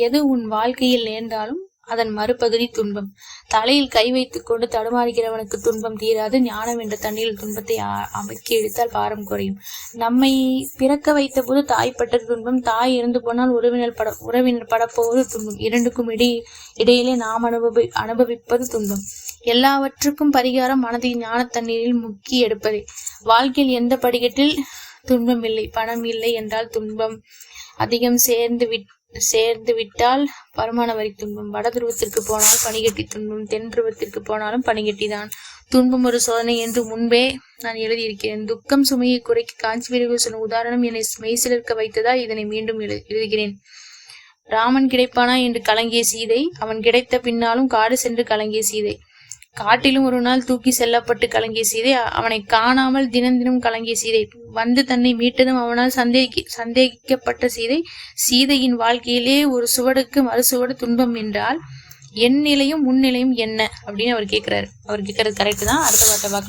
எது உன் வாழ்க்கையில் நேர்ந்தாலும் அதன் மறுபகுதி துன்பம். தலையில் கை வைத்துக் கொண்டு தடுமாறுகிறவனுக்கு துன்பம் தீராது. ஞானம் என்ற தண்ணீரில் துன்பத்தை அமைக்கி இழுத்தால் பாரம் குறையும். நம்மை பிறக்க வைத்த போது தாய்ப்பட்ட துன்பம், தாய் இறந்து போனால் உறவினர் படப்போவது துன்பம். இரண்டுக்கும் இடையிலே நாம் அனுபவிப்பது துன்பம். எல்லாவற்றுக்கும் பரிகாரம் மனதின் ஞான தண்ணீரில் முக்கி எடுப்பதே. வாழ்க்கையில் எந்த படிக்கட்டில் துன்பம் இல்லை. பணம் இல்லை என்றால் துன்பம். அதிகம் சேர்ந்து விட்டால் வருமான வரி துன்பம். வட துருவத்திற்கு போனால் பனிகட்டி துன்பம். தென் துருவத்திற்கு போனாலும் பனிகட்டிதான். துன்பம் ஒரு சோதனை என்று முன்பே நான் எழுதியிருக்கிறேன். துக்கம் சுமையை குறைக்க காஞ்சி வீரர்கள் சொன்ன உதாரணம் என்னை மெய்சிலிருக்க வைத்ததா இதனை மீண்டும் எழுதுகிறேன். ராமன் கிடைப்பானா என்று கலங்கிய சீதை, அவன் கிடைத்த பின்னாலும் காடு சென்று கலங்கிய சீதை. காட்டிலும் ஒரு நாள் தூக்கி செல்லப்பட்டு கலங்கிய சீதை, அவனை காணாமல் தினம் கலங்கிய சீதை, வந்து தன்னை மீட்டதும் அவனால் சந்தேகிக்கப்பட்ட சீதை. சீதையின் வாழ்க்கையிலே ஒரு சுவடுக்கு மறுசுவடு துன்பம் என்றால் என் நிலையும் முன்னிலையும் என்ன அப்படின்னு அவர் கேட்கிறாரு. அவர் கேட்கறது கரெக்ட் தான். அடுத்த பாட்டை பார்க்கலாம்.